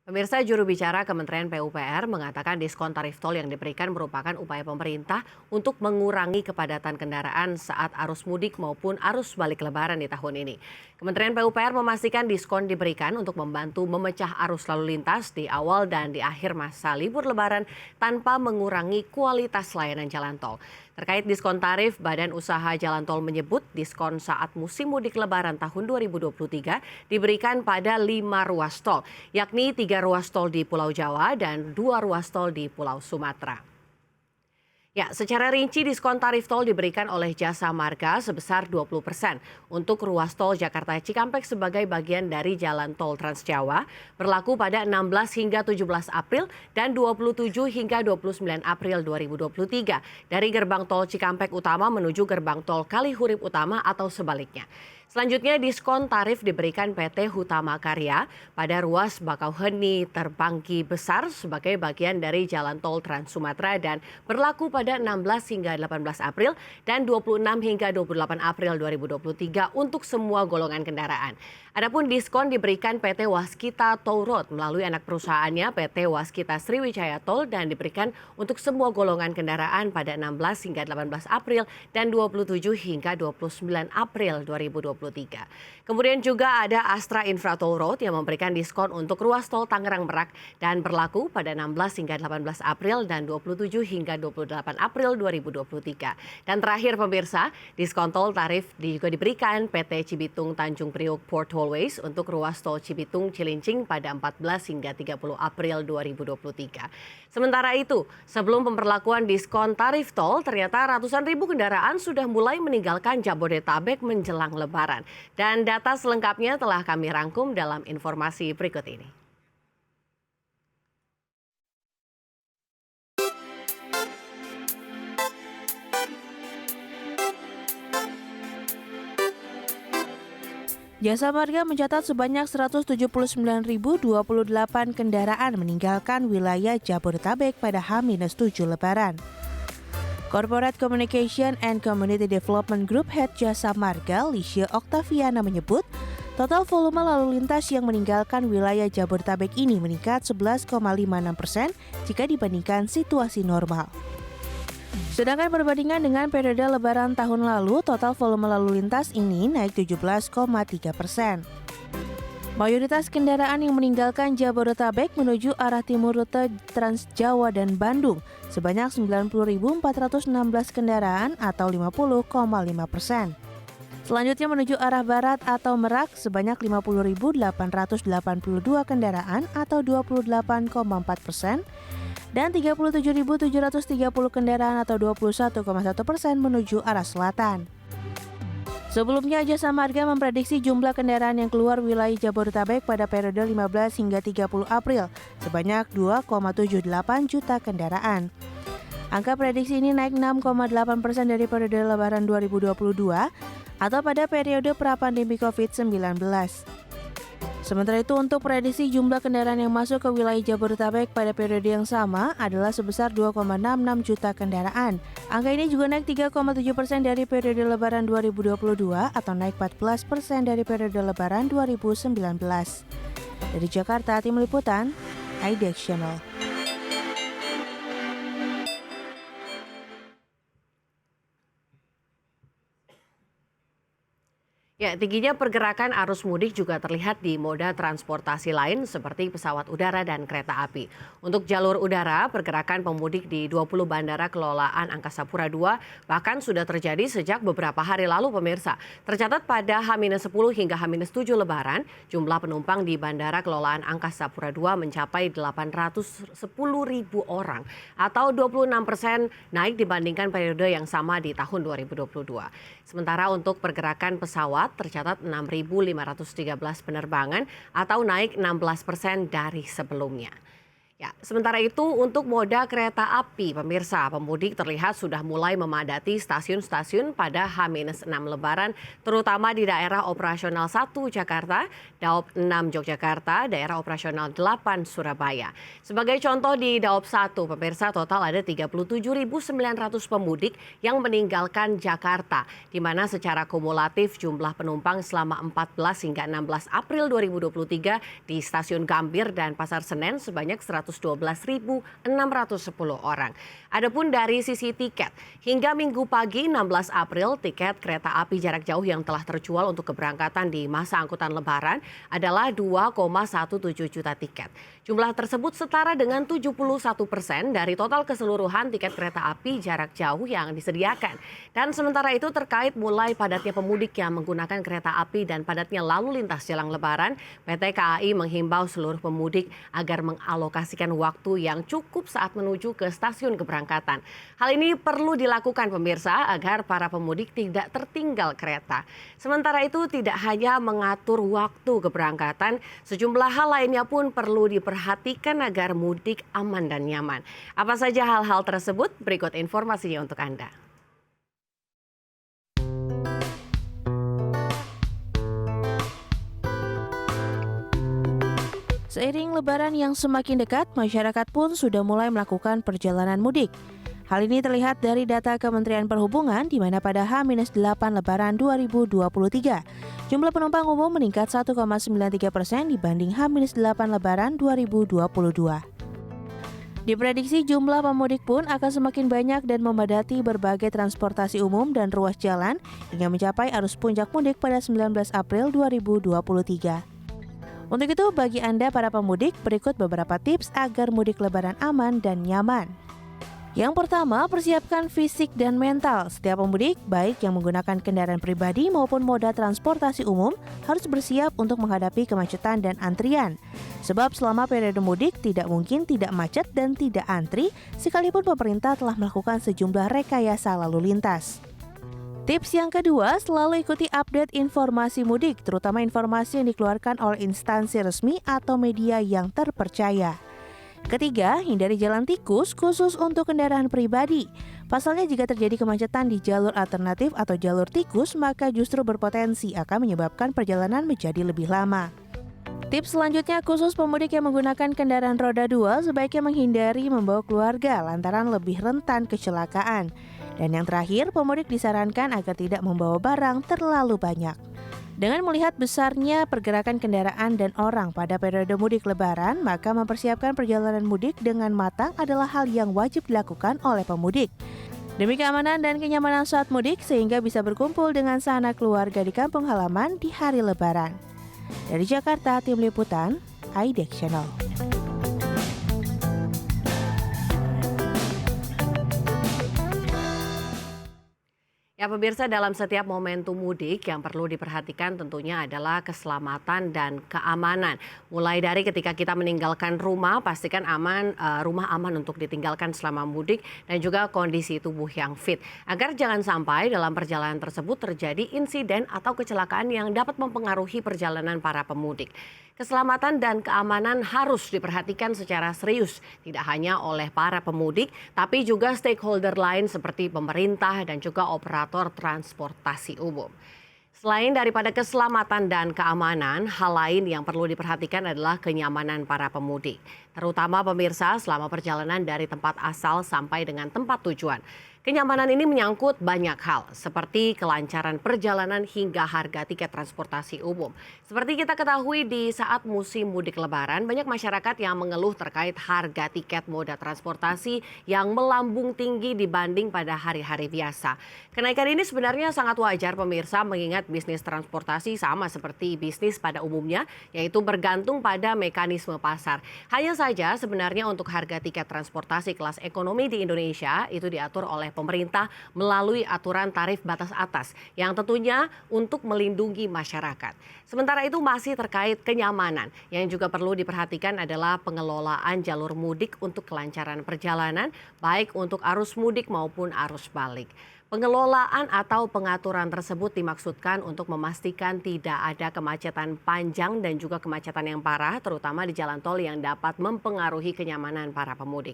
Pemirsa, juru bicara Kementerian PUPR mengatakan diskon tarif tol yang diberikan merupakan upaya pemerintah untuk mengurangi kepadatan kendaraan saat arus mudik maupun arus balik Lebaran di tahun ini. Kementerian PUPR memastikan diskon diberikan untuk membantu memecah arus lalu lintas di awal dan di akhir masa libur Lebaran tanpa mengurangi kualitas layanan jalan tol. Terkait diskon tarif, Badan Usaha Jalan Tol menyebut diskon saat musim mudik Lebaran tahun 2023 diberikan pada 5 ruas tol, yakni 3 ruas tol di Pulau Jawa dan 2 ruas tol di Pulau Sumatera. Ya, secara rinci diskon tarif tol diberikan oleh Jasa Marga sebesar 20% untuk ruas tol Jakarta Cikampek sebagai bagian dari jalan tol Trans Jawa berlaku pada 16 hingga 17 April dan 27 hingga 29 April 2023 dari gerbang tol Cikampek Utama menuju gerbang tol Kalihurip Utama atau sebaliknya. Selanjutnya diskon tarif diberikan PT Hutama Karya pada ruas Bakauheni Terbanggi Besar sebagai bagian dari jalan tol Trans Sumatera dan berlaku pada 16 hingga 18 April dan 26 hingga 28 April 2023 untuk semua golongan kendaraan. Adapun diskon diberikan PT Waskita Toll Road melalui anak perusahaannya PT Waskita Sriwijaya Tol dan diberikan untuk semua golongan kendaraan pada 16 hingga 18 April dan 27 hingga 29 April 2023. Kemudian juga ada Astra Infra Toll Road yang memberikan diskon untuk ruas tol Tangerang Merak dan berlaku pada 16 hingga 18 April dan 27 hingga 28 April 2023. Dan terakhir pemirsa, diskon tol tarif juga diberikan PT Cibitung Tanjung Priok Port Tollways untuk ruas tol Cibitung Cilincing pada 14 hingga 30 April 2023. Sementara itu, sebelum pemberlakuan diskon tarif tol, ternyata ratusan ribu kendaraan sudah mulai meninggalkan Jabodetabek menjelang Lebaran. Dan data selengkapnya telah kami rangkum dalam informasi berikut ini. Jasa Marga mencatat sebanyak 179.028 kendaraan meninggalkan wilayah Jabodetabek pada H-7 Lebaran. Corporate Communication and Community Development Group Head Jasa Marga, Lisha Oktaviana menyebut, total volume lalu lintas yang meninggalkan wilayah Jabodetabek ini meningkat 11,56% jika dibandingkan situasi normal. Sedangkan perbandingan dengan periode Lebaran tahun lalu, total volume lalu lintas ini naik 17,3%. Mayoritas kendaraan yang meninggalkan Jabodetabek menuju arah timur rute Trans Jawa dan Bandung, sebanyak 90.416 kendaraan atau 50,5%. Selanjutnya menuju arah barat atau Merak, sebanyak 50.882 kendaraan atau 28,4%. Dan 37.730 kendaraan atau 21,1% menuju arah selatan. Sebelumnya, Jasa Marga memprediksi jumlah kendaraan yang keluar wilayah Jabodetabek pada periode 15 hingga 30 April sebanyak 2,78 juta kendaraan. Angka prediksi ini naik 6,8% dari periode Lebaran 2022 atau pada periode pra-pandemi COVID-19. Sementara itu untuk prediksi jumlah kendaraan yang masuk ke wilayah Jabodetabek pada periode yang sama adalah sebesar 2,66 juta kendaraan. Angka ini juga naik 3,7% dari periode Lebaran 2022 atau naik 14% dari periode Lebaran 2019. Dari Jakarta, Tim Liputan, IDX Channel. Ya, tingginya pergerakan arus mudik juga terlihat di moda transportasi lain seperti pesawat udara dan kereta api. Untuk jalur udara, pergerakan pemudik di 20 bandara kelolaan Angkasa Pura II bahkan sudah terjadi sejak beberapa hari lalu pemirsa. Tercatat pada H-10 hingga H-7 Lebaran, jumlah penumpang di bandara kelolaan Angkasa Pura II mencapai 810.000 orang atau 26% naik dibandingkan periode yang sama di tahun 2022. Sementara untuk pergerakan pesawat, tercatat 6.513 penerbangan atau naik 16% dari sebelumnya. Ya, sementara itu untuk moda kereta api, pemirsa, pemudik terlihat sudah mulai memadati stasiun-stasiun pada H-6 Lebaran, terutama di daerah operasional 1 Jakarta, Daop 6 Yogyakarta, daerah operasional 8 Surabaya. Sebagai contoh di Daop 1, pemirsa, total ada 37.900 pemudik yang meninggalkan Jakarta, di mana secara kumulatif jumlah penumpang selama 14 hingga 16 April 2023 di Stasiun Gambir dan Pasar Senen sebanyak 112.610 orang. Adapun dari sisi tiket, hingga Minggu pagi 16 April, tiket kereta api jarak jauh yang telah terjual untuk keberangkatan di masa angkutan Lebaran adalah 2,17 juta tiket. Jumlah tersebut setara dengan 71% dari total keseluruhan tiket kereta api jarak jauh yang disediakan. Dan sementara itu terkait mulai padatnya pemudik yang menggunakan kereta api dan padatnya lalu lintas jelang Lebaran, PT KAI menghimbau seluruh pemudik agar mengalokasikan waktu yang cukup saat menuju ke stasiun keberangkatan. Hal ini perlu dilakukan pemirsa agar para pemudik tidak tertinggal kereta. Sementara itu tidak hanya mengatur waktu keberangkatan, sejumlah hal lainnya pun perlu diperhatikan agar mudik aman dan nyaman. Apa saja hal-hal tersebut? Berikut informasinya untuk Anda. Seiring Lebaran yang semakin dekat, masyarakat pun sudah mulai melakukan perjalanan mudik. Hal ini terlihat dari data Kementerian Perhubungan di mana pada H-8 Lebaran 2023, jumlah penumpang umum meningkat 1,93% dibanding H-8 Lebaran 2022. Diprediksi jumlah pemudik pun akan semakin banyak dan memadati berbagai transportasi umum dan ruas jalan hingga mencapai arus puncak mudik pada 19 April 2023. Untuk itu, bagi Anda para pemudik, berikut beberapa tips agar mudik Lebaran aman dan nyaman. Yang pertama, persiapkan fisik dan mental. Setiap pemudik, baik yang menggunakan kendaraan pribadi maupun moda transportasi umum, harus bersiap untuk menghadapi kemacetan dan antrian. Sebab selama periode mudik tidak mungkin tidak macet dan tidak antri, sekalipun pemerintah telah melakukan sejumlah rekayasa lalu lintas. Tips yang kedua, selalu ikuti update informasi mudik, terutama informasi yang dikeluarkan oleh instansi resmi atau media yang terpercaya. Ketiga, hindari jalan tikus khusus untuk kendaraan pribadi. Pasalnya jika terjadi kemacetan di jalur alternatif atau jalur tikus, maka justru berpotensi akan menyebabkan perjalanan menjadi lebih lama. Tips selanjutnya, khusus pemudik yang menggunakan kendaraan roda 2 sebaiknya menghindari membawa keluarga lantaran lebih rentan kecelakaan. Dan yang terakhir, pemudik disarankan agar tidak membawa barang terlalu banyak. Dengan melihat besarnya pergerakan kendaraan dan orang pada periode mudik Lebaran, maka mempersiapkan perjalanan mudik dengan matang adalah hal yang wajib dilakukan oleh pemudik. Demi keamanan dan kenyamanan saat mudik, sehingga bisa berkumpul dengan sanak keluarga di kampung halaman di hari Lebaran. Dari Jakarta, Tim Liputan, IDEX Channel. Ya pemirsa, dalam setiap momentum mudik yang perlu diperhatikan tentunya adalah keselamatan dan keamanan. Mulai dari ketika kita meninggalkan rumah, pastikan rumah aman untuk ditinggalkan selama mudik dan juga kondisi tubuh yang fit. Agar jangan sampai dalam perjalanan tersebut terjadi insiden atau kecelakaan yang dapat mempengaruhi perjalanan para pemudik. Keselamatan dan keamanan harus diperhatikan secara serius, tidak hanya oleh para pemudik, tapi juga stakeholder lain seperti pemerintah dan juga operator transportasi umum. Selain daripada keselamatan dan keamanan, hal lain yang perlu diperhatikan adalah kenyamanan para pemudik. Terutama pemirsa selama perjalanan dari tempat asal sampai dengan tempat tujuan. Kenyamanan ini menyangkut banyak hal, seperti kelancaran perjalanan hingga harga tiket transportasi umum. Seperti kita ketahui di saat musim mudik Lebaran, banyak masyarakat yang mengeluh terkait harga tiket moda transportasi yang melambung tinggi dibanding pada hari-hari biasa. Kenaikan ini sebenarnya sangat wajar pemirsa, mengingat bisnis transportasi sama seperti bisnis pada umumnya, yaitu bergantung pada mekanisme pasar. Hanya saja sebenarnya untuk harga tiket transportasi kelas ekonomi di Indonesia itu diatur oleh pemerintah melalui aturan tarif batas atas yang tentunya untuk melindungi masyarakat. Sementara itu masih terkait kenyamanan, yang juga perlu diperhatikan adalah pengelolaan jalur mudik untuk kelancaran perjalanan baik untuk arus mudik maupun arus balik. Pengelolaan atau pengaturan tersebut dimaksudkan untuk memastikan tidak ada kemacetan panjang dan juga kemacetan yang parah, terutama di jalan tol yang dapat mempengaruhi kenyamanan para pemudik.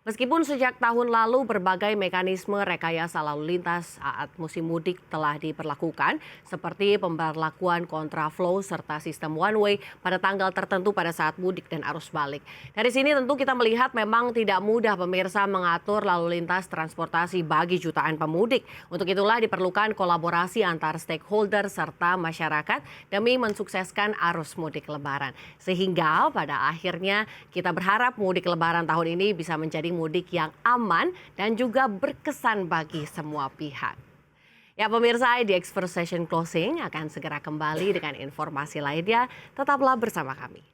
Meskipun sejak tahun lalu berbagai mekanisme rekayasa lalu lintas saat musim mudik telah diberlakukan, seperti pemberlakuan kontraflow serta sistem one way pada tanggal tertentu pada saat mudik dan arus balik. Dari sini tentu kita melihat memang tidak mudah pemirsa mengatur lalu lintas transportasi bagi jutaan pemudik. Untuk itulah diperlukan kolaborasi antar stakeholder serta masyarakat demi mensukseskan arus mudik Lebaran. Sehingga pada akhirnya kita berharap mudik Lebaran tahun ini bisa menjadi mudik yang aman dan juga berkesan bagi semua pihak. Ya pemirsa, di Expert Session Closing akan segera kembali dengan informasi lainnya. Tetaplah bersama kami.